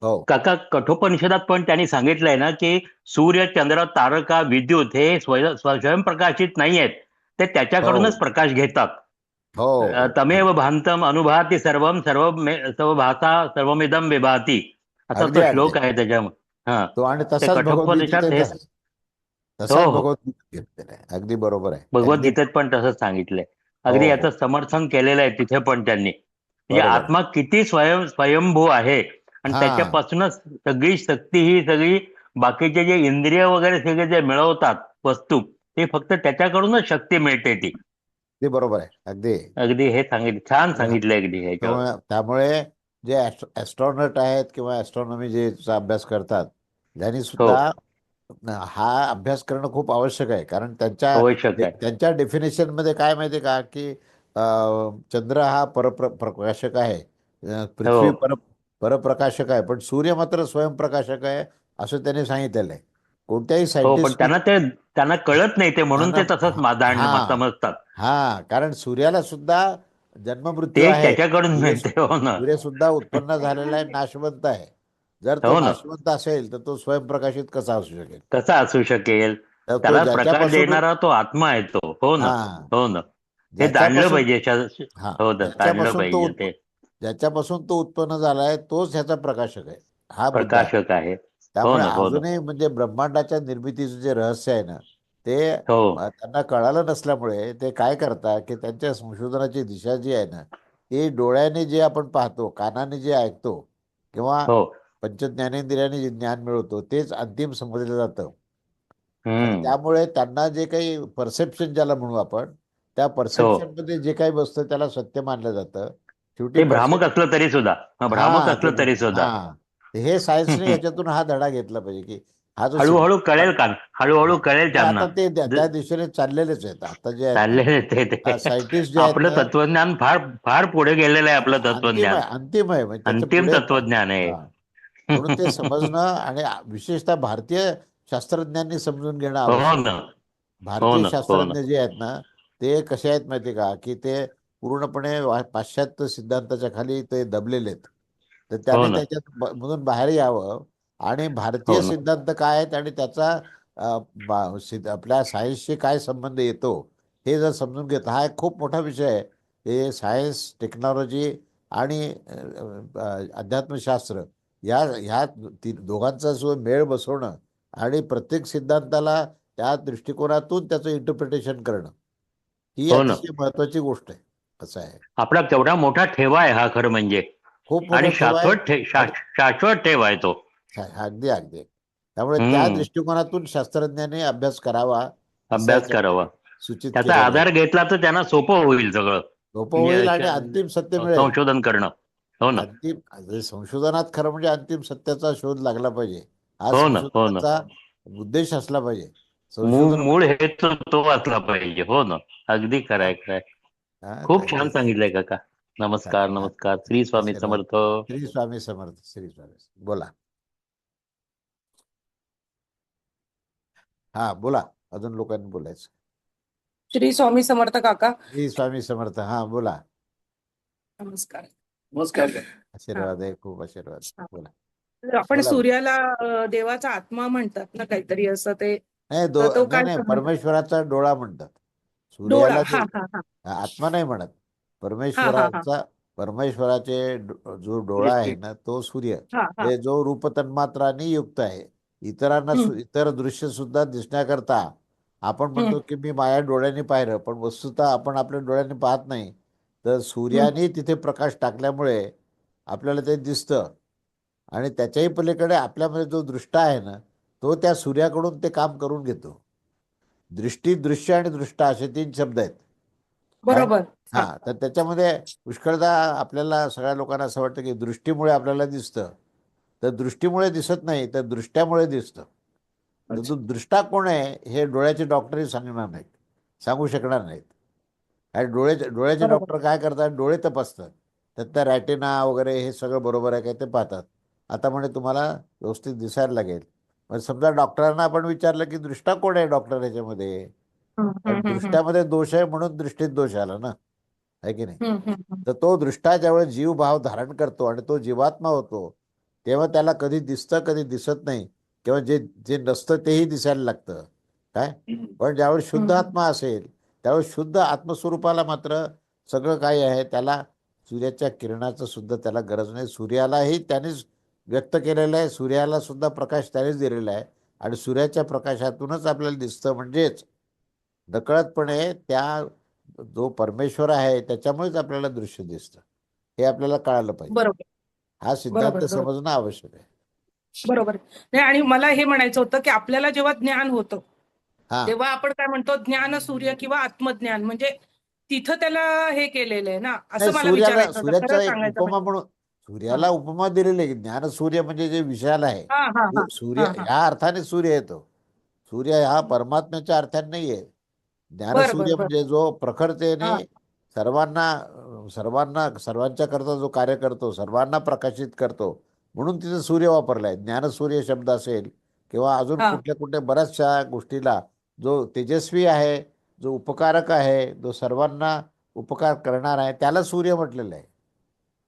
हो काका कठोपनिषदात पण त्यांनी सांगितलंय ना की सूर्य, चंद्र, तारका, विद्युत हे स्वयंप्रकाशित नाही आहेत. ते त्याच्याकडूनच हो प्रकाश घेतात. हो हो तमेव भांतम अनुभाती सर्वम सर्व भासा सर्वमिदम विभाती, असा अगदी तो अगदी. श्लोक आहे त्याच्यामध्ये. हा. तो आणि ते तसाच कठोपनिषद भगवद्गीतेत हे. आहे. हो तसाच हो. भगवद्गीतेत घेतलेला आहे. अगदी बरोबर आहे. अगदी भगवद्गीतेत पण तसंच सांगितलंय. हो अगदी हो याचं समर्थन केलेलं आहे तिथे पण त्यांनी. म्हणजे बरोबर. आत्मा किती स्वयंभू आहे, आणि हा त्याच्यापासूनच सगळी शक्ती ही सगळी, बाकीचे जे इंद्रिय वगैरे सगळे जे मिळवतात वस्तू, ते फक्त त्याच्याकडूनच शक्ती मिळते ती. ते बरोबर आहे अगदी. अगदी हे सांगितलं, छान आणि सांगितलंय अगदी ह्याच्यावर. त्यामुळे जे ॲस्ट्रॉनॉट आहेत किंवा ॲस्ट्रॉनॉमी जे चा अभ्यास करतात, त्यांनी हो. सुद्धा हा अभ्यास करणं खूप आवश्यक आहे. कारण आवश्यक आहे. त्यांच्या डेफिनेशनमध्ये काय माहिती आहे का, की चंद्र हा प्रकाशक आहे, हो पृथ्वी परप्रकाशक आहे, पण सूर्य मात्र स्वयंप्रकाशक आहे, असं त्यांनी सांगितलेलं आहे. कोणत्याही हो, पण सायंटिस्टनी त्यांना कळत नाही ते, म्हणून त्यांना ते तसंच हा समजतात. हा कारण सूर्याला सुद्धा जन्ममृत्यू ते आहे. त्याच्याकडून मिळते. हो ना. सूर्य सुद्धा उत्पन्न झालेला आहे, नाशवंत आहे. जर तो हो ना. नाशवंत असेल तर तो स्वयंप्रकाशित कसा असू शकेल? कसा असू शकेल? तर तो त्याला प्रकाश ज्याच्यापासून देणारा तो आत्मा आहे तो. हो ना. हा हो ना. हे जाणलं ज्याच्यापासून पाहिजे हा हो ना, जाणलं ज्याच्यापासून पाहिजे ते. ज्याच्यापासून तो उत्पन्न झालाय तोच ह्याचा प्रकाशक आहे. हा मुद्दा आहे. प्रकाशक आहे. हो त्यामुळे ना. हो ना. अजूनही म्हणजे ब्रह्मांडाच्या निर्मितीचं जे रहस्य आहे ना, ते हो त्यांना कळालं नसल्यामुळे ते काय करतात, की त्यांच्या संशोधनाची दिशा जी आहे ना, ती डोळ्याने जे आपण पाहतो, कानाने जे ऐकतो किंवा हो. पंचज्ञानेंद्रियाने जे ज्ञान मिळवतो तेच अंतिम समजलं जातं. आणि हम्म. त्यामुळे त्यांना जे काही परसेप्शन ज्याला म्हणू आपण, त्या हो. परसेप्शनमध्ये जे काही बसतं त्याला सत्य मानलं जातं. शेवटी ते भ्रामक असलं तरी सुद्धा. भ्रामक हा ते असलं तरी सुद्धा. हा हे सायन्सने याच्यातून हा धडा घेतला पाहिजे, की हा जो हळूहळू सिद्धांत कळेल का? हळूहळू हा कळेल नाही त्यांना. आता ते ज- त्या दिशेने चाललेलेच आहेत. आता जे आहेत ना चाललेले ते सायंटिस्ट जे आहेत आपलं ना, तत्वज्ञान फार फार पुढे गेलेलं आहे, आपलं अंतिम तत्वज्ञान. आहे अंतिम आहे म्हणजे त्याच्या अंतिम पुढे तत्वज्ञान आहे. हा म्हणून ते समजणं आणि विशेषतः भारतीय शास्त्रज्ञांनी समजून घेणं हो आवश्यक ना. आहे. हो भारतीय ना. हो ना. शास्त्रज्ञ जे आहेत ना, ते कसे आहेत माहिती आहे का, की ते पूर्णपणे पाश्चात्य सिद्धांताच्या खाली ते दबलेले आहेत. तर हो त्याने ना. त्याच्यात मधून बाहेर यावं आणि भारतीय हो ना. सिद्धांत काय आहेत आणि त्याचा आपल्या सायन्सशी काय संबंध येतो, हे जर समजून घेतलं, हा एक खूप मोठा विषय आहे. हे सायन्स, टेक्नॉलॉजी आणि अध्यात्मशास्त्र ह्या दोघांचा जो मेळ बसवणं आणि प्रत्येक सिद्धांताला त्या दृष्टिकोनातून त्याचं इंटरप्रिटेशन करणं, ही हो ना. अतिशय महत्वाची गोष्ट आहे. असं आहे. आपला केवढा मोठा ठेवा आहे हा, खरं म्हणजे. खूप मोठा आणि ठेवा आहे. आणि शाश्वत ठेवा आहे तो. अगदी अगदी त्यामुळे त्या हम्म. दृष्टिकोनातून शास्त्रज्ञांनी अभ्यास करावा, असं अभ्यास याच्यामध्ये करावा. सूचित त्याचा केलेलं आहे. आधार घेतला तर त्यांना सोपं होईल सगळं. सोपं होईल म्हणजे आणि अंतिम सत्य मिळेल. संशोधन करणं. हो ना. अंतिम संशोधनात खरं म्हणजे अंतिम सत्याचा शोध लागला पाहिजे. हा हो ना. हो ना. संशोधनाचा उद्देश असला पाहिजे. मूळ संशोधन मूळ हे तो वाचला पाहिजे. हो ना. अगदी खरंय, खरंय. खूप छान अगदी सांगितलंय काका. नमस्कार, चालेल. नमस्कार. श्री स्वामी आशीर्वाद. समर्थ. श्री स्वामी समर्थ. श्री स्वामी बोला. हा बोला. अजून लोकांनी बोलायचं. श्री स्वामी समर्थ काका. श्री स्वामी समर्थ. हा बोला. नमस्कार. नमस्कार. हा. आशीर्वाद आहे, खूप आशीर्वाद. हा. बोला. तर आपण बोला बोला. सूर्याला देवाचा आत्मा म्हणतात ना, काहीतरी असं ते. नाही तो नाही काय नाही संबंध? परमेश्वराचा डोळा म्हणतात. डोळा. सूर्याला हा जे हा हा. आत्मा नाही म्हणत. हा हा हा. परमेश्वराचे जो डोळा आहे ना, तो सूर्य, हा हा. हे जो रूप तन्मात्रांनी युक्त आहे. इतरांना हम्म इतर दृश्य सुद्धा दिसण्याकरता आपण हम्म म्हणतो की मी माझ्या डोळ्यांनी पाहिलं, पण वस्तुतः आपण आपल्या डोळ्यांनी पाहत नाही. तर हम्म. सूर्याने तिथे प्रकाश टाकल्यामुळे आपल्याला ते दिसतं. आणि त्याच्याही पलीकडे आपल्यामध्ये जो दृष्टा आहे ना, तो त्या सूर्याकडून ते काम करून घेतो. दृष्टी, दृश्य आणि दृष्टा असे तीन शब्द आहेत. काय बरोबर. हा. हां, तर त्याच्यामध्ये पुष्कळदा आपल्याला सगळ्या लोकांना असं वाटतं की दृष्टीमुळे आपल्याला दिसतं. तर दृष्टीमुळे दिसत नाही, तर दृष्ट्यामुळे दिसतं. तर तो अच्छा. दृष्टा कोण आहे हे डोळ्याचे डॉक्टरही सांगणार नाहीत, सांगू शकणार नाहीत. आणि डोळ्याचे बरोबर. डॉक्टर काय करतात, डोळे तपासतात. त्यात रॅटिना वगैरे हे सगळं बरोबर आहे काय ते पाहतात. आता म्हणे तुम्हाला व्यवस्थित दिसायला लागेल. मग समजा डॉक्टरांना आपण विचारलं की दृष्टा कोण आहे डॉक्टर ह्याच्यामध्ये, कारण हम्म. दृष्ट्यामध्ये दोष आहे म्हणून दृष्टीत दोष आला ना, आहे की नाही? हम्म हम्म हम्म तर तो दृष्टा ज्यावेळेस जीव भाव धारण करतो आणि तो जीवात्मा होतो, तेव्हा त्याला कधी दिसतं कधी दिसत नाही, किंवा जे जे नसतं तेही दिसायला लागतं. काय पण ज्यावेळेस शुद्ध आत्मा असेल त्यावेळेस शुद्ध आत्मस्वरूपाला मात्र सगळं काही आहे, त्याला सूर्याच्या किरणाचं सुद्धा त्याला गरज नाही. सूर्यालाही त्यानेच व्यक्त केलेलं आहे, सूर्याला सुद्धा प्रकाश त्यानेच दिलेला आहे, आणि सूर्याच्या प्रकाशातूनच आपल्याला दिसतं. म्हणजेच नकळतपणे त्या जो परमेश्वर आहे त्याच्यामुळेच आपल्याला दृश्य दिसतं, हे आपल्याला कळालं पाहिजे. बरोबर हा सिद्धांत बरोबर बरोबर समजणं आवश्यक आहे. बरोबर. नाही, आणि मला हे म्हणायचं होतं की आपल्याला जेव्हा ज्ञान होतं हा तेव्हा आपण काय म्हणतो, ज्ञान सूर्य किंवा आत्मज्ञान, म्हणजे तिथं त्याला हे केलेलं आहे ना, नाही, असं मला विचारायचं होतं खरं सूर्याचा एक सांगायचं उपमा म्हणजे. म्हणून हा सूर्याला उपमा दिलेली आहे. ज्ञानसूर्य म्हणजे जे विशाल आहे, हा हा हा सूर्य हा हा ह्या अर्थाने सूर्य येतो. सूर्य हा परमात्म्याच्या अर्थाने नाही आहे. बर बर ज्ञानसूर्य बर म्हणजे जो प्रखरतेने हा सर्वांना सर्वांना सर्वांच्या करता जो कार्य करतो, सर्वांना प्रकाशित करतो, म्हणून तिथे सूर्य वापरलाय. ज्ञानसूर्य शब्द असेल किंवा अजून हा कुठल्या कुठल्या बऱ्याचशा गोष्टीला जो तेजस्वी आहे, जो उपकारक आहे, जो सर्वांना उपकार करणार आहे, त्याला सूर्य म्हटलेलं आहे.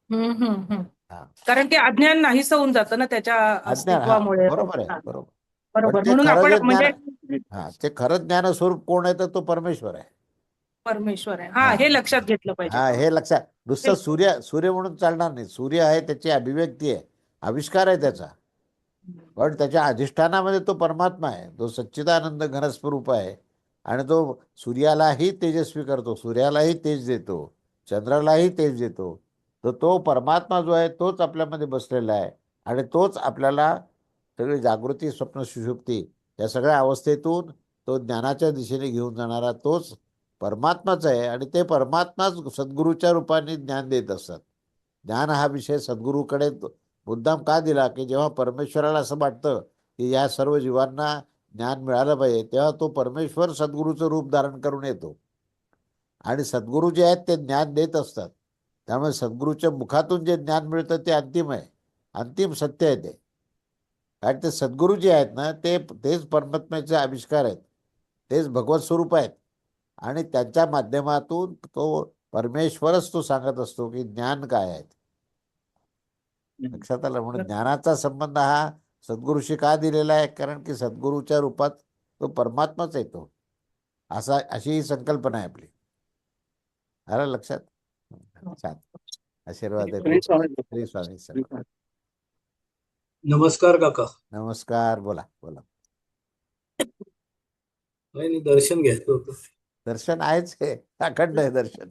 हम्म. हा कारण ते अज्ञान नाहीसं होऊन जातं ना त्याच्या अज्ञान, हा अस्तित्वामुळे. बरोबर आहे, हा, बरोबर. पण बरोबर. ते म्हणून खरं आपण जे ज्ञान, म्हणजे हा ते खरं ज्ञानस्वरूप कोण आहे, तर तो परमेश्वर आहे. परमेश्वर आहे, हा हा हे लक्षात घेतलं पाहिजे. हा हे लक्षात, नुसतं ते- सूर्य म्हणून चालणार नाही. सूर्य आहे त्याची अभिव्यक्ती आहे, आविष्कार आहे त्याचा. पण त्याच्या अधिष्ठानामध्ये तो परमात्मा आहे, तो सच्चिदानंद घनस्वरूप आहे. आणि तो सूर्यालाही तेजस्वी करतो, सूर्यालाही तेज देतो, चंद्रालाही तेज देतो. तर तो परमात्मा जो आहे तोच आपल्यामध्ये बसलेला आहे, आणि तोच आपल्याला सगळी जागृती, स्वप्न, सुषुप्ती या सगळ्या अवस्थेतून तो ज्ञानाच्या दिशेने घेऊन जाणारा तोच परमात्माच आहे. आणि ते परमात्माच सद्गुरूच्या रूपाने ज्ञान देत असतात. ज्ञान हा विषय सद्गुरूकडे मुद्दाम का दिला, की जेव्हा परमेश्वराला असं वाटतं की या सर्व जीवांना ज्ञान मिळालं पाहिजे, तेव्हा तो परमेश्वर सद्गुरूचं रूप धारण करून येतो, आणि सद्गुरू जे आहेत ते ज्ञान देत असतात. त्यामुळे सद्गुरूच्या मुखातून जे ज्ञान मिळतं ते अंतिम आहे, अंतिम सत्य आहे ते. कारण ते सद्गुरू जे आहेत ना, तेच परमात्म्याचे आविष्कार आहेत, तेच भगवत स्वरूप आहेत. आणि त्यांच्या माध्यमातून तो परमेश्वरच तो सांगत असतो की ज्ञान काय आहे. लक्षात आलं. म्हणून ज्ञानाचा संबंध हा सद्गुरूशी का दिलेला आहे, कारण की सद्गुरूच्या रूपात तो परमात्माच येतो, अशी ही संकल्पना आहे आपली. आलं लक्षात. छान, आशीर्वाद आहे खूप. श्री स्वामी समर्थ. नमस्कार काका. नमस्कार, बोला बोला. नाही, दर्शन घ्यायचं होतं. दर्शन आहेच, हे अखंड आहे दर्शन.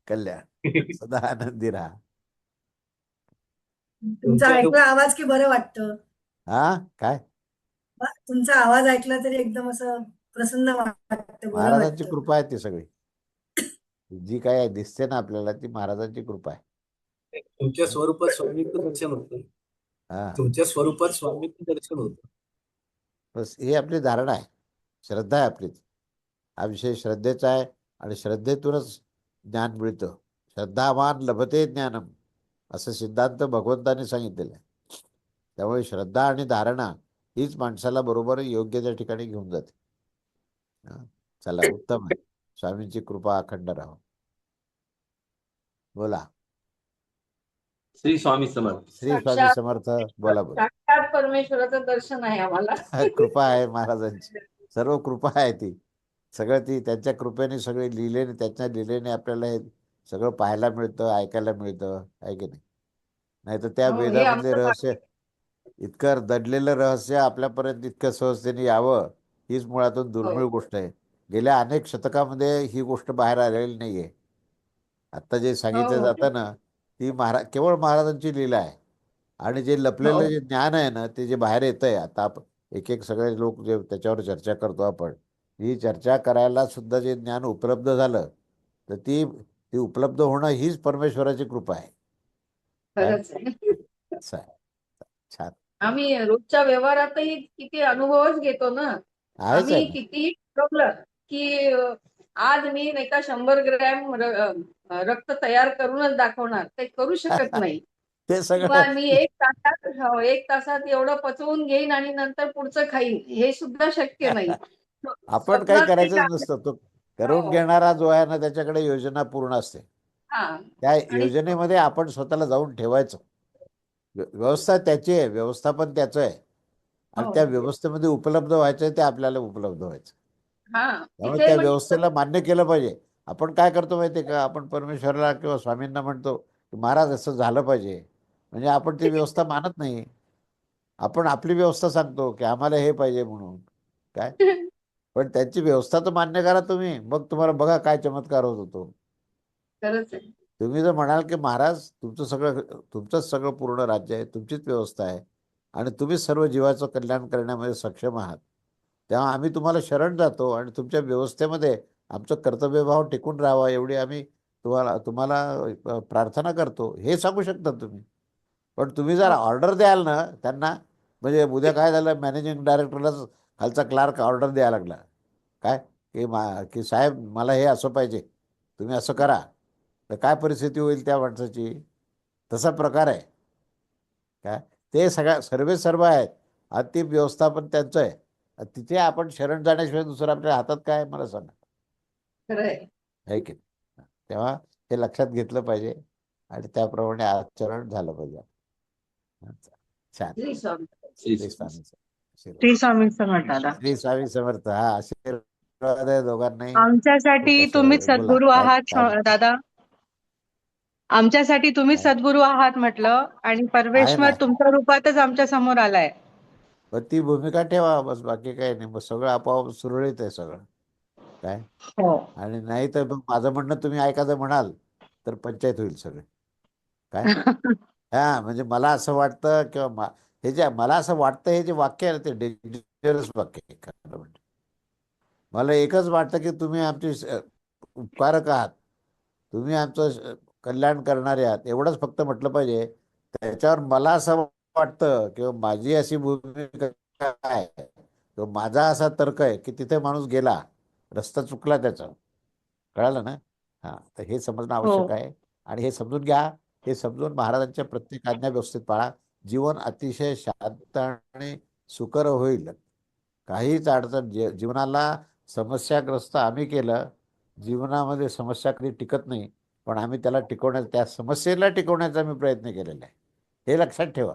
कल्याण, सदा आनंदी राहा. तुमचा ऐकला आवाज की बरं वाटतं. हा काय, तुमचा आवाज ऐकला तरी एकदम असं प्रसन्न वाटतं, बरं महाराजांची वाटतं. कृपा आहे ती सगळी. जी काय दिसते ना आपल्याला, ती महाराजांची कृपा आहे. तुमच्या स्वरूपात स्वामीचं दर्शन होतं. हा, तुमच्या स्वरूपात स्वामीचं दर्शन होतं. बस ही आपली धारणा आहे, श्रद्धा आहे आपलीच. हा विषय श्रद्धेचा आहे, आणि श्रद्धेतूनच ज्ञान मिळतं. श्रद्धावान लभते ज्ञानम, असं सिद्धांत भगवंतांनी सांगितलेलं आहे. त्यामुळे श्रद्धा आणि धारणा हीच माणसाला बरोबर योग्य त्या ठिकाणी घेऊन जाते. हा, चला, उत्तम आहे. स्वामींची कृपा अखंड राहो. बोला. श्री स्वामी समर्थ. श्री स्वामी समर्थ. बोला बोला. साक्षात परमेश्वराचं दर्शन आहे आम्हाला. कृपा आहे महाराजांची, सर्व कृपा आहे ती. सगळं ती त्यांच्या कृपेने, सगळे लिहिलेने, त्यांच्या लिहिलेने आपल्याला हे सगळं पाहायला मिळतं, ऐकायला मिळतं, आहे की नाही. नाही तर त्या हो, हे वेदामधले आमचं रहस्य, भाग्य. इतकं दडलेलं रहस्य आपल्यापर्यंत इतकं सहजतेने यावं, हीच मुळातून दुर्मिळ हो. गोष्ट आहे. गेल्या अनेक शतकामध्ये ही गोष्ट बाहेर आलेली नाही आहे. आत्ता जे सांगितलं हो. जातं ना, ती केवळ महाराजांची लीला आहे. आणि जे लपलेलं हो. जे ज्ञान आहे ना, ते जे बाहेर येतं आहे आता, एक एक सगळे लोक जे त्याच्यावर चर्चा करतो आपण, ही चर्चा करायला सुद्धा जे ज्ञान उपलब्ध झालं, तर ती ती उपलब्ध होणं हीच परमेश्वराची कृपा आहे. काय खरंच आहे. असं आहे. छान आम्ही रोजच्या व्यवहारातही किती अनुभवच घेतो ना. आहेच आहे आम्ही ना. कितीही ठरवलं की आज मी नाही का 100 ग्रॅम रक्त तयार करूनच दाखवणार, ते करू शकत नाही. ते किंवा सगळं मी 1 तासात एवढं पचवून घेईन आणि नंतर पुढचं खाईन, हे सुद्धा शक्य नाही. आपण काही स्वप्नात ते करायचंच नसतं. तो करून हो. घेणारा जो आहे ना, त्याच्याकडे योजना पूर्ण असते. हा. त्या आणि योजनेमध्ये आपण स्वतःला जाऊन ठेवायचं. व्यवस्था त्याची आहे, व्यवस्थापन त्याचं आहे आणि हो त्या व्यवस्थेमध्ये उपलब्ध व्हायचं आहे ते आपल्याला उपलब्ध व्हायचं. हा त्यामुळे तिथे त्या म्हणजे व्यवस्थेला मान्य केलं पाहिजे. आपण काय करतो माहिती आहे का, आपण परमेश्वराला किंवा स्वामींना म्हणतो की महाराज असं झालं पाहिजे, म्हणजे आपण ती व्यवस्था मानत नाही. आपण आपली व्यवस्था सांगतो की आम्हाला हे पाहिजे म्हणून. काय, पण त्यांची व्यवस्था तर मान्य करा तुम्ही, मग तुम्हाला बघा काय चमत्कार होत होतो. खरंच आहे. तुम्ही जर म्हणाल की महाराज तुमचंच सगळं पूर्ण राज्य आहे, तुमचीच व्यवस्था आहे आणि तुम्हीच सर्व जीवाचं कल्याण करण्यामध्ये सक्षम आहात, तेव्हा आम्ही तुम्हाला शरण जातो आणि तुमच्या व्यवस्थेमध्ये आमचं कर्तव्यभाव टिकून राहावा एवढी आम्ही तुम्हाला तुम्हाला प्रार्थना करतो, हे सांगू शकता तुम्ही. पण तुम्ही जर हो ऑर्डर द्याल ना त्यांना, म्हणजे उद्या काय झालं, मॅनेजिंग डायरेक्टरलाच खालचा क्लार्क ऑर्डर द्यायला लागला काय की साहेब मला हे असं पाहिजे, तुम्ही असं करा, तर काय परिस्थिती होईल त्या माणसाची. तसा प्रकार आहे काय. ते सर्वे सर्व आहेत आणि ते व्यवस्थापन त्यांचं आहे. तिथे आपण शरण जाण्याशिवाय दुसरं आपल्या हातात काय आहे मला सांगा, खरं आहे. आहे की नाही? तेव्हा हे लक्षात घेतलं पाहिजे आणि त्याप्रमाणे आचरण झालं पाहिजे. छान. श्री स्वामी श्री श्री स्वामी. स्वामी आशीर्वाद. श्री स्वामी समर्थ दादा. श्री स्वामी समर्थ. हा, आशीर्वाद आहे दोघांनाही. आमच्यासाठी खूप तुम्हीच आशीर्वाद आहे. बोला सद्गुरू काय आहात काय म्हणता? दादा. आमच्यासाठी तुम्हीच काय सद्गुरू आहात म्हटलं आणि आहे परमेश्वर ना, तुमच्या रूपातच आमच्या समोर आलाय. पण ती भूमिका ठेवा बस, बाकी काही नाही. मग सगळं आपोआप सुरळीत आहे सगळं काय. हो आणि नाही तर मग माझं म्हणणं तुम्ही ऐकायचं म्हणाल तर पंचायत होईल सगळे काय. हा, म्हणजे मला असं वाटतं किंवा हे जे मला असं वाटतं, हे जे वाक्य आहे ना, ते डेंजरस वाक्य आहे खरं म्हणजे. मला एकच वाटतं की तुम्ही आमचे उपकारक आहात, तुम्ही आमचं कल्याण करणारे आहात, एवढंच फक्त म्हटलं पाहिजे. त्याच्यावर मला असं वाटतं किंवा माझी अशी भूमिका आहे किंवा माझा असा तर्क आहे की तिथे माणूस गेला, रस्ता चुकला त्याचा, कळालं ना. हां, तर हे समजणं हो आवश्यक आहे आणि हे समजून घ्या. हे समजून महाराजांच्या प्रत्येक आज्ञा व्यवस्थित पाळा. जीवन अतिशय शांत आणि सुकर होईल. काहीच अडचण जीवनाला समस्याग्रस्त आम्ही केलं. जीवनामध्ये समस्या कधी टिकत नाही, पण आम्ही त्याला त्या समस्येला टिकवण्याचा आम्ही प्रयत्न केलेला आहे. हे लक्षात ठेवा.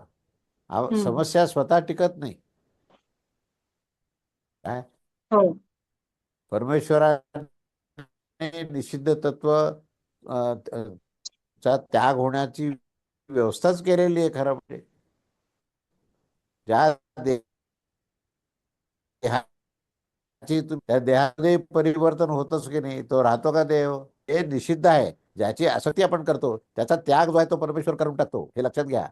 हम्म. समस्या स्वतः टिकत नाही काय. हो परमेश्वराने निषिद्ध तत्व चा त्याग होण्याची व्यवस्थाच केलेली आहे खरं म्हणजे. ज्या त्या देहामध्ये परिवर्तन होतच की नाही, तो राहतो का देव, हे निषिद्ध आहे. ज्याची आसक्ती आपण करतो त्याचा त्याग जो आहे तो परमेश्वर करून टाकतो, हे लक्षात घ्या.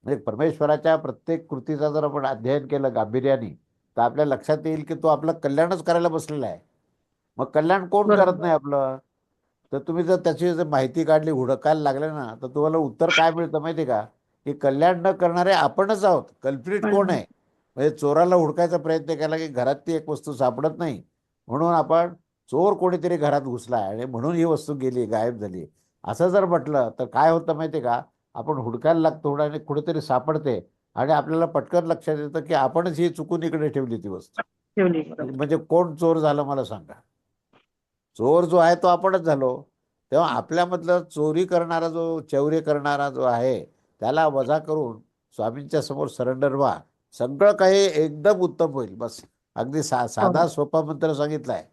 म्हणजे परमेश्वराच्या प्रत्येक कृतीचा जर आपण अध्ययन केलं गांभीर्याने, तर आपल्या लक्षात येईल की तो आपलं कल्याणच करायला बसलेला आहे. मग कल्याण कोण करत बरोबर. नाही आपलं. तर तुम्ही जर त्याची जर माहिती काढली, हुडकायला लागले ना, तर तुम्हाला उत्तर काय मिळतं माहिती आहे का, की कल्याण न करणारे आपणच आहोत. कल्प्रिट कोण पण आहे, म्हणजे चोराला हुडकायचा प्रयत्न केला की घरात ती एक वस्तू सापडत नाही, म्हणून आपण चोर कोणीतरी घरात घुसला आणि म्हणून ही वस्तू गेली, गायब झाली, असं जर म्हटलं तर काय होतं माहिती आहे का, आपण हुडकायला लागतो आणि कुठेतरी सापडते आणि आपल्याला पटकन लक्षात येतं की आपणच ही चुकून इकडे ठेवली ती वस्तू. ठेवली बरोबर. म्हणजे कोण चोर झालं मला सांगा. चोर जो आहे तो आपणच झालो. तेव्हा आपल्यामधलं चोरी करणारा चौर्य करणारा जो आहे, त्याला वजा करून स्वामींच्या समोर सरेंडर व्हा. सगळं काही एकदम उत्तम होईल. बस अगदी हो साधा सोपा मंत्र सांगितलाय,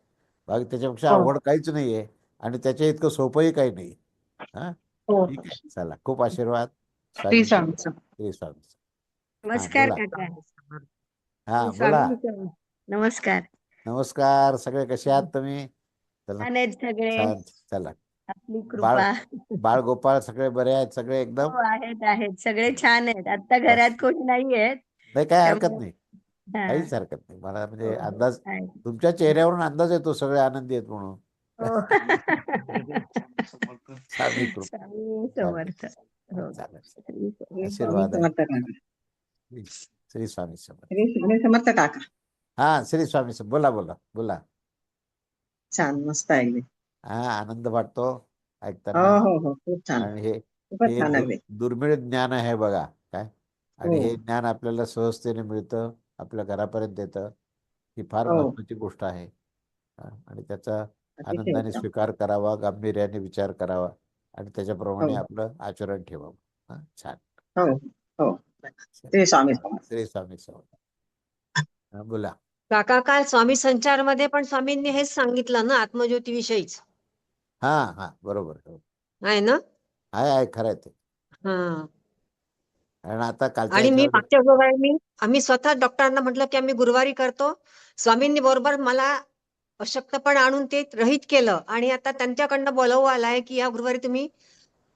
बाकी त्याच्यापेक्षा हो अवघड काहीच नाहीये आणि त्याच्या इतकं सोपंही काही नाही. हा, हो ठीक आहे, चला, खूप आशीर्वाद. श्री स्वामींचे स्वामी समर्थ. श्री स्वामी. हा, नमस्कार बोला. काका. हा, बोला. स्वामी समर्थ. नमस्कार. नमस्कार. सगळे कसे आहात तुम्ही? चला, छान आहेत सगळे. छान. चला, आपली बाळ कृपा. बाळ गोपाळ सगळे बरे आहेत सगळे एकदम? हो आहेत आहेत सगळे छान आहेत. आता बस, घरात कोणी नाही आहेत नाही काही हरकत त्यामुळे नाही, हा काहीच हरकत नाही. मला हो म्हणजे हो अंदाज, आहे. तुमच्या चेहऱ्यावरून अंदाज येतो सगळे आनंदी आहेत म्हणून. हो. स्वामी कृपा. स्वामी स्वामी समर्थ. हो. चालेल. श्री स्वामी आशीर्वाद आहे. समर्थ काका. श्री स्वामी समर्थ. श्री स्वामी समर्थ काका. हा, श्री स्वामी समर्थ. बोला बोला बोला. छान मस्त आहे. हा, आनंद वाटतो हो ऐकताना. हो हो खूप छान. आणि हे खूपच हे छान अगदी. दुर्मिळ ज्ञान आहे बघा काय. हो आणि हे ज्ञान आपल्याला सहजतेने मिळतं, आपल्या घरापर्यंत येतं. ही फार हो महत्वाची गोष्ट आहे. आणि त्याचा अतिशय आनंदाने उत्तम. स्वीकार करावा, गांभीर्याने विचार करावा आणि त्याच्याप्रमाणे हो आपलं आचरण ठेवावं. छान. हो हो श्री स्वामी समर्थ. श्री स्वामी समर्थ. हा, बोला. काका काल स्वामी संचारमध्ये पण स्वामींनी हेच सांगितलं ना आत्मज्योतीविषयीच हा हा बरोबर हो. आहे ना. आहे खरं आहे ते. हा कारण आता कालच्या आणि मी याच्यामध्ये मागच्या गुरुवारी आम्ही स्वतः डॉक्टरांना म्हटलं की आम्ही गुरुवारी करतो. स्वामींनी बरोबर मला अशक्तपण आणून ते रहित केलं आणि आता त्यांच्याकडनं बोलावं आलाय की या गुरुवारी तुम्ही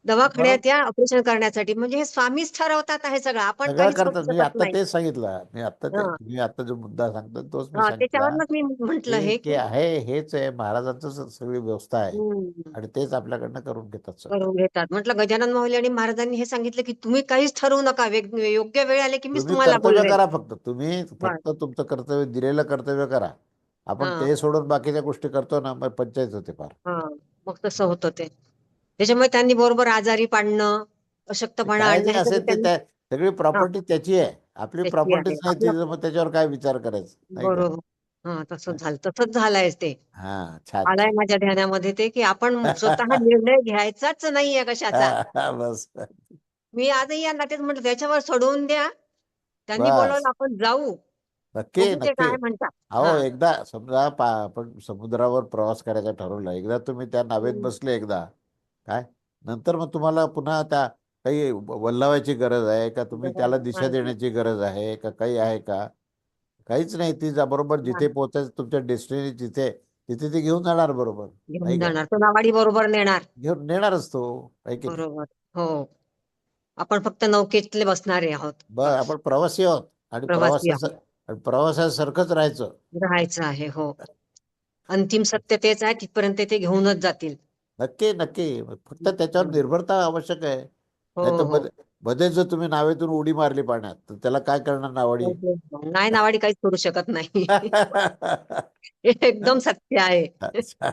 दवाखान्यात या ऑपरेशन करण्यासाठी. म्हणजे हे स्वामीच ठरवतात आहे सगळं, आपण सगळं काहीच करू करतात. मी शकत आता नाही. तेच सांगितलं. मी आता ते हा तुम्ही आता जो मुद्दा सांगता तोच मी हा सांगितला त्याच्यावरच मी म्हंटल की हे की की आहे हेच आहे महाराजांचं सगळी व्यवस्था आहे हम्म, आणि तेच आपल्याकडनं करून घेतात सगळं. करून घेतात. म्हटलं गजानन माऊली आणि महाराजांनी हे सांगितलं की तुम्ही काहीच ठरवू नका, योग्य वेळ आले की मीच तुम्ही तुम्हाला कर्तव्य बोलवेन. करा फक्त. तुम्ही बस फक्त तुमचं कर्तव्य दिलेलं कर्तव्य करा. आपण हा ते सोडून बाकीच्या गोष्टी करतो ना मग पंचायत होते फार. हा मग तसं होतं ते. त्याच्यामुळे त्यांनी बरोबर आजारी पाडणं, ते अशक्तपणा काय आणणं जे हे सगळं असेल ते त्यांनी त्या सगळी हा प्रॉपर्टी त्याची आहे. आपली त्याची आहे प्रॉपर्टीच नाही ती आपलं. मग त्याच्यावर काय विचार करायचं नाही का. बरोबर. हा तसंच झालंय ते. हा छान आलाय छान. माझ्या ध्यानामध्ये ते की आपण स्वतः निर्णय घ्यायचाच नाहीये कशाचा. बस मी आजही यांना तेच म्हटलं त्याच्यावर सोडवून द्या. त्यांनी बोलवलं बस आपण जाऊ. नक्की बघू ते नक्की. काय म्हणतात. अहो हा एकदा समजा आपण समुद्रावर प्रवास करायचा ठरवला, एकदा तुम्ही त्या नावेत हम्म. बसले एकदा काय नंतर मग तुम्हाला पुन्हा त्या काही वल्लावायची गरज आहे का, तुम्ही त्याला दिशा नाही, देण्याची गरज आहे का, काही आहे का. काहीच नाही. ती बरोबर जिथे नाही. पोहोचायचं तुमच्या डेस्टिनी जिथे तिथे ती घेऊन जाणार बरोबर घेऊन नाही का. जाणार तो नावाडी बरोबर नेणार. घेऊन नेणारच तो आहे की नाही. बरोबर. हो आपण फक्त नौकेतले बसणारे आहोत बस. आपण प्रवासी आहोत आणि प्रवासी आहोत. प्रवासासारखंच राहायचं. राहायचं आहे. हो अंतिम सत्य तेच आहे, तिथपर्यंत ते घेऊनच जातील. नक्की नक्की. फक्त त्याच्यावर निर्भरता आवश्यक आहे. हो नाही तर हो मध्येच जर तुम्ही नावेतून उडी मारली पाण्यात तर त्याला काय करणार नावाडी. नाही नावाडी काहीच करू शकत नाही. हे एकदम सत्य आहे. अच्छा.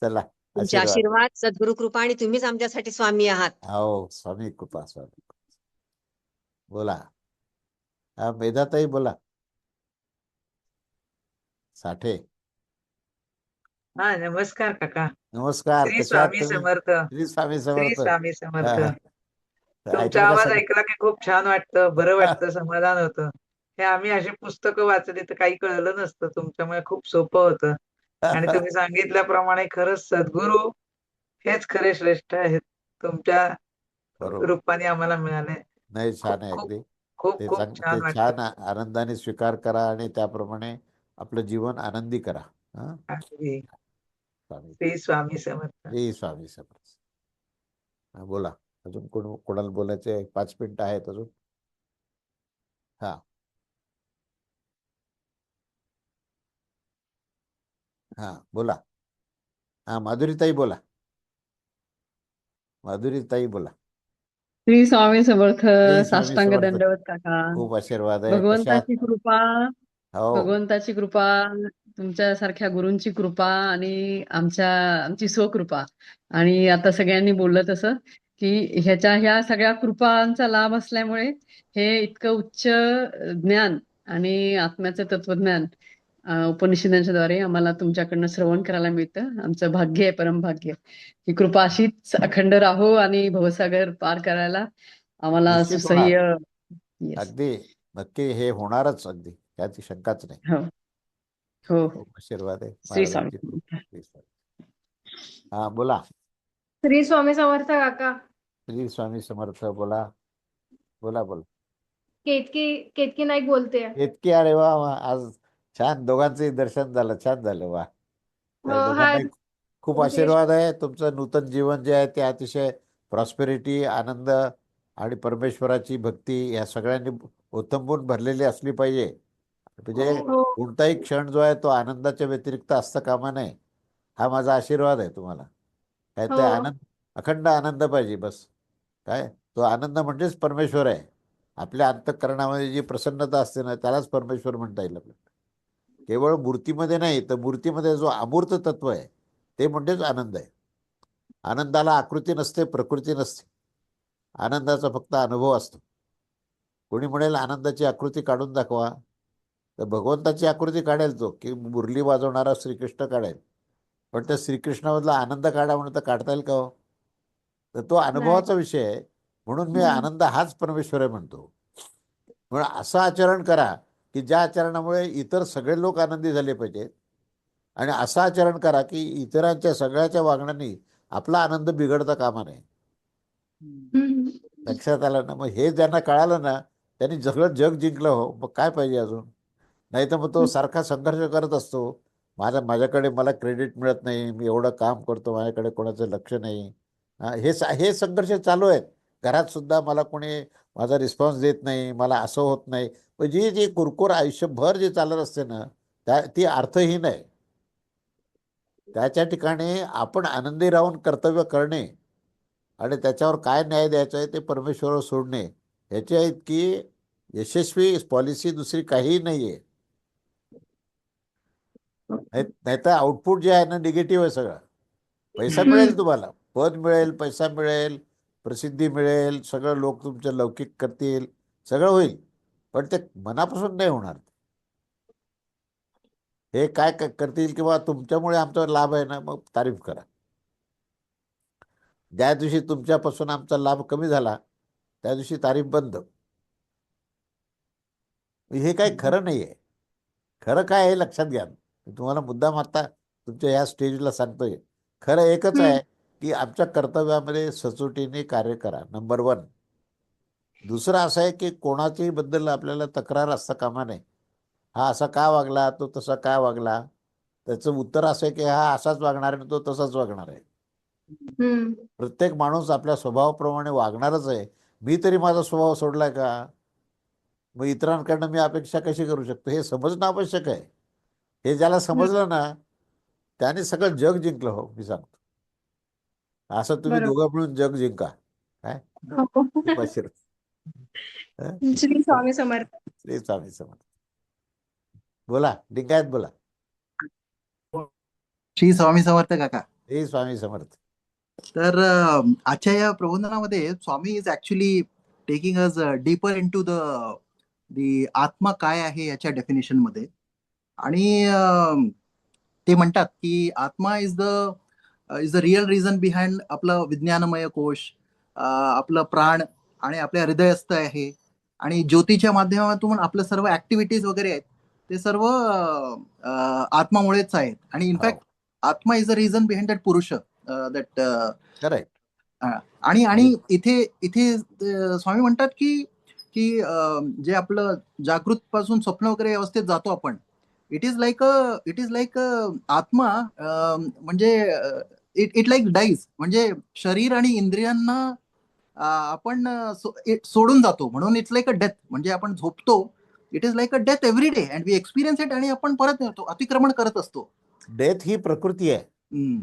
चला तुमचे आशीर्वाद. आशीर्वाद, सद्गुरु कृपा आणि तुम्हीच आमच्यासाठी स्वामी आहात. हो स्वामी कृपा स्वामी. बोला. हा मेधाताई बोला. साठे. हा नमस्कार काका. नमस्कार. श्री कशा आहात स्वामी तुम्ही. समर्थ. श्री स्वामी श्री समर्थ. स्वामी हा, समर्थ. हा. तुमचा ऐकलं का आवाज सगळं. ऐकला की खूप छान वाटतं, बरं वाटतं, समाधान होतं. हे आम्ही अशी पुस्तकं वाचली तर काही कळलं नसतं, तुमच्यामुळे खूप सोपं होतं. आणि तुम्ही सांगितल्याप्रमाणे खरंच सद्गुरू हेच खरे श्रेष्ठ आहेत. तुमच्या बरोबर. रूपाने आम्हाला मिळाले. नाही छान खूप आहे खूप अगदी. खूप ते खूप ते छान वाटतं. छान आनंदाने स्वीकार करा आणि त्याप्रमाणे आपलं जीवन आनंदी करा. हा अगदी. स्वामी. श्री स्वामी समर्थ. श्री स्वामी समर्थ. हा, बोला. अजून कोणाला बोलायचे 5 मिनिटं आहेत अजून. हा हा बोला. हा माधुरीताई बोला. माधुरीताई बोला. श्री स्वामी समर्थ. श्री स्वामी साष्टांग समर्थ. दंडवत काका. खूप आशीर्वाद आहे. कशा आहात. भगवंताची कृपा हो भगवंताची कृपा, तुमच्यासारख्या गुरूंची कृपा आणि आमची स्वकृपा. आणि आता सगळ्यांनी बोललं तसं की ह्या सगळ्या कृपांचा लाभ असल्यामुळे हे इतकं उच्च ज्ञान आणि आत्म्याचं तत्वज्ञान उपनिषदांच्या द्वारे आम्हाला तुमच्याकडनं श्रवण करायला मिळतं. आमचं भाग्य आहे, परमभाग्य. ही कृपा अशीच अखंड राहो आणि भवसागर पार करायला आम्हाला निश्चित होणार. सुसह्य. येस. अगदी नक्की हे होणारच अगदी त्याची शंकाच नाही. हो हो हो. खूप आशीर्वाद आहे श्री स्वामी महाराजांची. समर्थ. श्री स्वामी. हा बोला. श्री स्वामी समर्थ काका. श्री स्वामी समर्थ. बोला बोला बोला. केतकी नाईक बोलते. इतके अरे वा वा. आज छान दोघांचंही दर्शन झालं. छान झालं वा. त्या दोघांनाही खूप आशीर्वाद आहे. तुमचं नूतन जीवन जे आहे ते अतिशय प्रॉस्पेरिटी, आनंद आणि परमेश्वराची भक्ती या सगळ्यांनी ओथंबून भरलेली असली पाहिजे. म्हणजे कोणताही क्षण जो आहे तो आनंदाच्या व्यतिरिक्त असता कामा नये. हा माझा आशीर्वाद आहे तुम्हाला. काय ते आनंद अखंड आनंद पाहिजे बस. काय तो आनंद म्हणजेच परमेश्वर आहे. आपल्या अंतःकरणामध्ये जी प्रसन्नता असते ना त्यालाच परमेश्वर म्हणता येईल आपल्याला. केवळ मूर्तीमध्ये नाही तर मूर्तीमध्ये जो अमूर्त तत्व आहे ते म्हणजेच आनंद आहे. आनंदाला आकृती नसते, प्रकृती नसते. आनंदाचा फक्त अनुभव असतो. कोणी म्हणेल आनंदाची आकृती काढून दाखवा तर भगवंताची आकृती काढेल तो की मुरली वाजवणारा श्रीकृष्ण काढेल. पण त्या श्रीकृष्णामधला आनंद काढा म्हणून तर काढता येईल का हो. तर तो अनुभवाचा विषय आहे. म्हणून मी आनंद हाच परमेश्वर आहे म्हणतो. म्हणून असं आचरण करा की ज्या आचरणामुळे इतर सगळे लोक आनंदी झाले पाहिजेत, आणि असं आचरण करा की इतरांच्या सगळ्याच्या वागण्याने आपला आनंद बिघडता कामा नये. लक्षात आलं ना? मग हे ज्यांना कळालं ना, त्यांनी सगळं जग जिंकलं. हो, मग काय पाहिजे अजून? नाही तर मग तो सारखा संघर्ष करत असतो. माझ्याकडे मला क्रेडिट मिळत नाही, मी एवढं काम करतो, माझ्याकडे कोणाचं लक्ष नाही. हे संघर्ष चालू आहेत. घरात सुद्धा मला कोणी माझा रिस्पॉन्स देत नाही, मला असं होत नाही. पण जी कुरकुर आयुष्यभर जे चालत असते ना, ती अर्थहीन आहे. त्याच्या ठिकाणी आपण आनंदी राहून कर्तव्य करणे आणि त्याच्यावर काय न्याय द्यायचा आहे ते परमेश्वरावर सोडणे, ह्याच्या इतकी यशस्वी पॉलिसी दुसरी काहीही नाही आहे. नाहीतर आउटपुट जे आहे ना, निगेटिव्ह आहे सगळं. पैसा मिळेल, तुम्हाला पद मिळेल, पैसा मिळेल, प्रसिद्धी मिळेल, सगळं लोक तुमचं लौकिक करतील, सगळं होईल, पण ते मनापासून नाही होणार. हे काय करतील किंवा तुमच्यामुळे आमचा लाभ आहे ना, मग तारीफ करा. ज्या दिवशी तुमच्यापासून आमचा लाभ कमी झाला त्या दिवशी तारीफ बंद. हे काही खरं नाही आहे. खरं काय आहे लक्षात घ्या. तुम्हाला मुद्दाम आता तुमच्या ह्या स्टेजला सांगतोय. खरं एकच आहे की आमच्या कर्तव्यामध्ये सचोटीने कार्य करा, नंबर 1. दुसरं असं आहे की कोणाच्याही बद्दल आपल्याला तक्रार असता कामा नये. हा असा का वागला, तो तसा का वागला. त्याचं उत्तर असं आहे की हा असाच वागणार आहे, तो तसाच वागणार आहे. प्रत्येक माणूस आपल्या स्वभावाप्रमाणे वागणारच आहे. मी तरी माझा स्वभाव सोडलाय का? मग इतरांकडनं मी अपेक्षा कशी करू शकतो? हे समजणं आवश्यक आहे. हे ज्याला समजलं ना, त्याने सगळं जग जिंकलं. हो, मी सांगतो. असं तुम्ही दोघं मिळून जग जिंका. काय श्री स्वामी समर्थ. श्री स्वामी समर्थ. बोला, लिंगायत बोला. श्री स्वामी समर्थ काका. श्री स्वामी समर्थ. तर आजच्या या प्रबोधनामध्ये Swami is actually taking us deeper into the आत्मा काय आहे याच्या डेफिनेशन मध्ये. आणि ते म्हणतात की आत्मा is the real reason behind आपलं विज्ञानमय कोश, आपलं प्राण आणि आपल्या हृदयस्थ आहे. आणि ज्योतीच्या माध्यमातून आपलं सर्व ऍक्टिव्हिटीज वगैरे आहेत ते सर्व आत्मामुळेच आहेत. आणि इनफॅक्ट आत्मा is the reason behind that पुरुष दॅट करेक्ट. आणि इथे स्वामी म्हणतात की जे आपलं जागृत पासून स्वप्न वगैरे अवस्थेत जातो आपण, इट इज लाईक आत्मा म्हणजे इट लाईक डाईज. म्हणजे शरीर आणि इंद्रियांना आपण सोडून जातो, म्हणून इट्स लाईक अ डेथ. म्हणजे आपण झोपतो, it is like a death every day and we experience it. आणि आपण परत येतो, अतिक्रमण करत असतो. डेथ ही प्रकृती आहे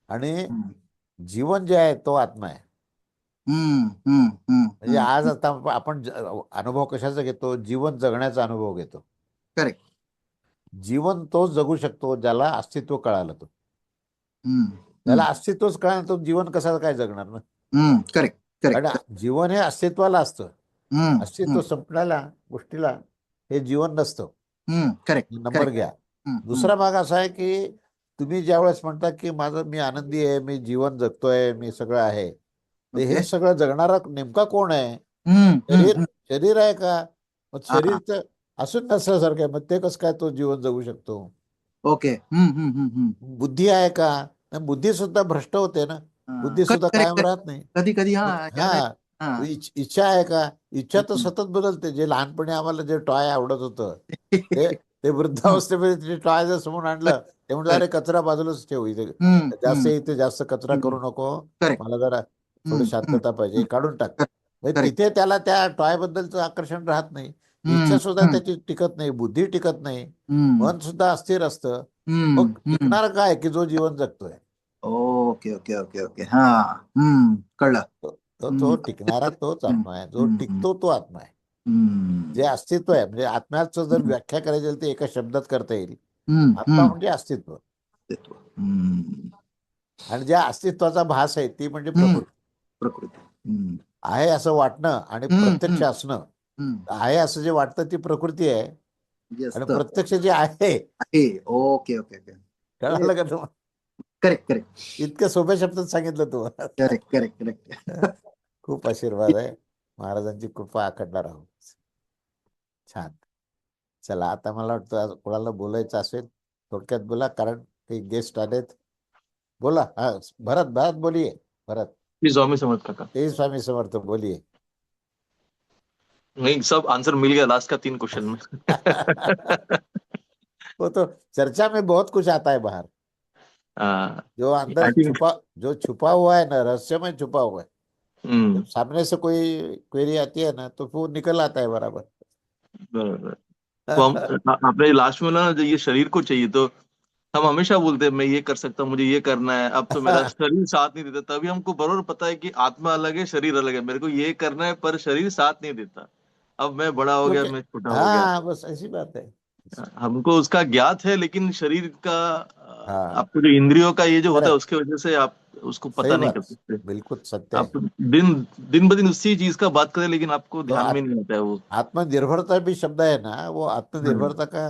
आणि जीवन जे आहे तो आत्मा आहे. म्हणजे आज आता आपण अनुभव कशाचा घेतो? जीवन जगण्याचा अनुभव घेतो. करेक्ट. जीवन तोच जगू शकतो ज्याला अस्तित्व कळालं. तो त्याला अस्तित्वच कळालं, तो जीवन कसा काय जगणार ना? करेक्ट. कारण जीवन हे अस्तित्वाला असतं. अस्तित्व संपण्याला गोष्टीला हे जीवन नसतं. करेक्ट. नंबर घ्या. दुसरा भाग असा आहे की तुम्ही ज्यावेळेस म्हणता की मी आनंदी आहे, मी जीवन जगतोय, मी सगळं आहे, ते हे सगळं जगणारा नेमका कोण आहे? शरीर आहे का? मग शरीर तर असून नसल्यासारखं आहे, मग ते कसं काय तो जीवन जगू शकतो? ओके. बुद्धी आहे का? बुद्धी सुद्धा भ्रष्ट होते ना. बुद्धी सुद्धा कायम राहत नाही. कधी कधी इच्छा आहे का? इच्छा तर सतत बदलते. जे लहानपणी आम्हाला जे टॉय आवडत होतं ते वृद्धावस्थेमध्ये टॉय जर समोर आणलं ते म्हणजे अरे कचरा बाजूलाच ठेवू, इथे जास्त कचरा करू नको, मला जरा थोडी शांतता पाहिजे, काढून टाक. तिथे त्याला त्या टॉय बद्दलचं आकर्षण राहत नाही. इच्छा सुद्धा त्याची टिकत नाही, बुद्धी टिकत नाही, मन सुद्धा अस्थिर असतं. मग टिकणार काय की जो जीवन जगतोय? Okay okay okay okay. कळलं. तो टिकणारा तोच आत्मा आहे. जो टिकतो तो आत्मा आहे. जे अस्तित्व आहे, म्हणजे आत्म्याचं जर व्याख्या करायची असेल तर एका शब्दात करता येईल. आत्मा म्हणजे अस्तित्व. आणि ज्या अस्तित्वाचा भास आहे ती म्हणजे प्रकृती. आहे असं वाटणं आणि प्रत्यक्ष असणं. आहे असं जे वाटतं ती प्रकृती आहे आणि प्रत्यक्ष जे आहे. Okay okay okay. कळालं का तुम्हाला? Correct correct. इतक्या सोप्या शब्दात सांगितलं तुम्हाला. Correct correct correct. खूप आशीर्वाद आहे. महाराजांची कृपा आखडणार आहोत. छान. चला, आता मला वाटतं आज कोणाला बोलायचं असेल थोडक्यात बोला, कारण काही गेस्ट आलेत. बोला. हा, भरत बोलिये. भरत. श्री स्वामी समर्थ काका. ते स्वामी समर्थ बोलिये. नहीं, सब आंसर मिल गया लास्ट का 3 क्वेश्चन में. वो तो चर्चा में बहुत कुछ आता है बाहर, जो अंदर I think- जो छुपा हुआ है ना, रहस्यमय छुपा हुआ है. हम्म, जब सामने से कोई क्वेरी आती है ना, तो वो निकल आता है बराबर. बराबर. तो आपने लास्ट में ना, जो ये शरीर को चाहिए, तो हम हमेशा बोलते हैं मैं ये कर सकता हूँ, मुझे ये करना है, अब तो मेरा शरीर साथ नहीं देता. तभी हमको बराबर पता है कि आत्मा अलग है, शरीर अलग है. मेरे को ये करना है पर शरीर साथ नहीं देता. अब मैं बड़ा हो गया, मैं छोटा हो गया. हाँ, बस ऐसी बात है. हमको उसका ज्ञात है, लेकिन शरीर का हाँ. आपको जो इंद्रियों का ये जो होता है, Correct. उसके वजह से आप उसको पता सही नहीं बात. कर सकते. बिल्कुल सत्य है. आप दिन ब दिन उसी चीज का बात करें, लेकिन आपको तो ध्यान में नहीं आता है वो. आत्मनिर्भरता भी शब्द है ना, वो आत्मनिर्भरता का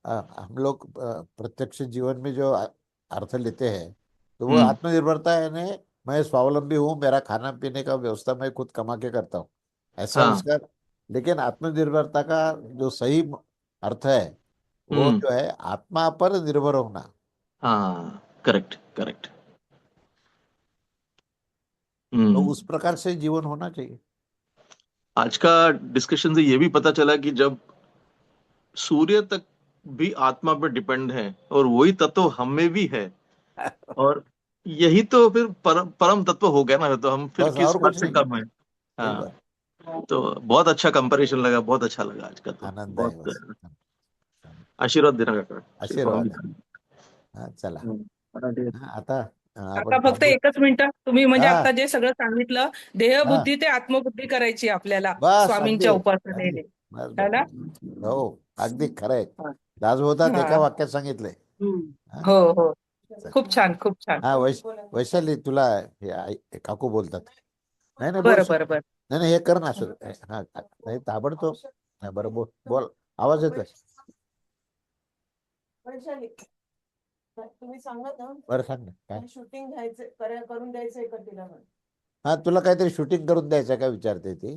हम लोग प्रत्यक्ष जीवन में जो अर्थ लेते हैं, तो वो आत्मनिर्भरता है ना, मैं स्वावलंबी हूँ, मेरा खाना पीने का व्यवस्था मैं खुद कमा के करता हूँ, ऐसा हाँ. उसका. लेकिन आत्मनिर्भरता का जो सही अर्थ है, वो जो है आत्मा पर निर्भर होना. हाँ, करेक्ट करेक्ट. तो उस प्रकार से जीवन होना चाहिए. आज का डिस्कशन से ये भी पता चला कि जब सूर्य तक भी आत्मा पर डिपेंड है, और वही तत्व हम में भी है, और यही तो फिर परम तत्व हो गया ना. तो हम फिर बस किस और बात कुछ से नहीं. कम है. सही हाँ, बात. तो बहुत अच्छा कंपैरिजन लगा, बहुत अच्छा लगा आज का. तो आनंद आहे. बहुत बस आशीर्वाद देना काका. आशीर्वाद आहे. हा, चला. हा, आता आपण आता फक्त थांबू. एकच मिनिट, तुम्ही म्हणजे हा. आता जे सगळं सांगितलं, देहबुद्धी ते आत्मबुद्धी करायची आपल्याला बस स्वामींच्या अगदी उपासनेने, बस है ना? हो, अगदी खरंय. हा. दासबोधात एका हा. वाक्यात सांगितलंय. हा. हो हो, खूप छान, खूप छान. हा, वैशाली, तुला हे काकू बोलतात. नाही नाही, बोल. बरं बरं बरं. नाही, हे कर ना असं. हा, नाही, ताबडतोब. हा, बरं, बोल. आवाज येतोय. तुम्ही सांगा ना, बरं, सांग ना काय. शूटिंग करून द्यायचंय का तिला? हा, तुला काहीतरी शूटिंग करून द्यायचं काय विचारते ती.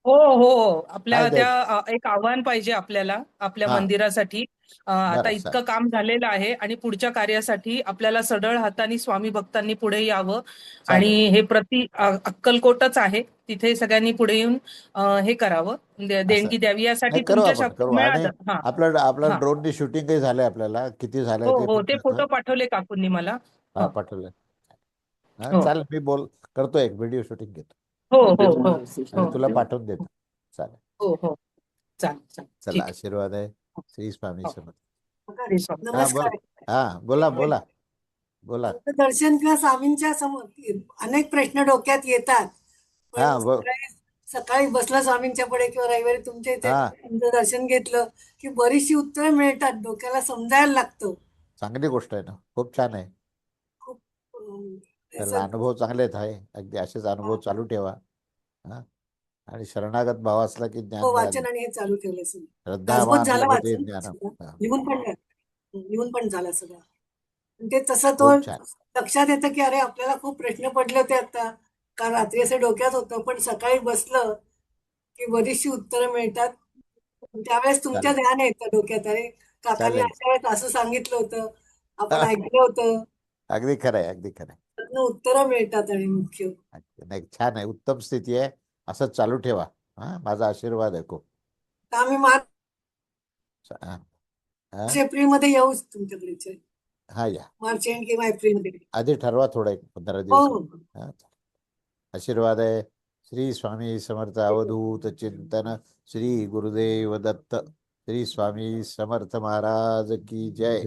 हो हो, आपल्या काय त्या द्यायचं? एक आव्हान पाहिजे आपल्याला आपल्या हा. मंदिरासाठी. आता बरं, इतकं काम झालेलं आहे आणि पुढच्या कार्यासाठी आपल्याला सढळ हाताने स्वामी भक्तांनी पुढे यावं. आणि हे अक्कलकोटच आहे, तिथे सगळ्यांनी पुढे येऊन हे करावं, देणगी द्यावी. यासाठी नाही, करू तुमच्या आपण, शक्तीत करू. आणि मिळालं. हा आपलं हा. ड्रोननी शूटिंगही झालंय, आपल्याला किती झालंय हो ते हो, पण ते कळतं. फोटो पाठवले काकूंनी मला. हा, पाठवलं. हा, हो चालेल. मी करतो, एक व्हिडिओ शूटिंग घेतो हो हो हो आणि तुला पाठवून देतो. चालेल. हो हो, चालेल. चला, आशीर्वाद आहे. श्री स्वामी समर्थ. हा, नमस्कार. बोला. बोला. दर्शन किंवा स्वामींच्या समोर अनेक प्रश्न डोक्यात येतात. पण हा, सकाळी बसला स्वामींच्या पुढे किंवा रविवारी तुमच्या इथे हा. तुमचं दर्शन घेतलं की बरीचशी उत्तरं मिळतात, डोक्याला समजायला लागतं. चांगली गोष्ट आहे ना, खूप छान आहे. खूप त्याला अनुभव चांगलेच आहे. अगदी असेच अनुभव चालू ठेवा. हा, आणि शरणागत भाव असला की ज्ञान मिळालं. वाचन आणि हे चालू ठेवलं सगळं. श्रद्धावान झालं लभते वाचन, ज्ञानम. हा, लिहून पण झालं सगळं. ते तसं तो खूप छान. लक्षात येतं की अरे आपल्याला खूप प्रश्न पडले होते आता, कारण रात्री असं डोक्यात होतं, पण सकाळी बसलं की बरीचशी उत्तरं मिळतात. त्यावेळेस तुमच्या ध्यान येतं डोक्यात, अरे काकांनी चालेल. अशा वेळेस असं सांगितलं होतं, आपण ऐकलं होतं. अगदी खरंय, अगदी खरंय. त्यातनं उत्तरं मिळतात. आणि मुख्य नाही, छान आहे, उत्तम स्थिती आहे. असंच चालू ठेवा. हा, माझा आशीर्वाद आहे खूप. आम्ही मार्च एप्रिलमध्ये येऊच तुमच्याकडे. हा, या. मार्च एंड किंवा एप्रिलमध्ये आधी ठरवा थोडं, 15 हो दिवस. हो. हा, आशीर्वाद आहे. श्री स्वामी समर्थ. अवधूत चिंतन. श्री गुरुदेव दत्त. श्री स्वामी समर्थ महाराज की जय.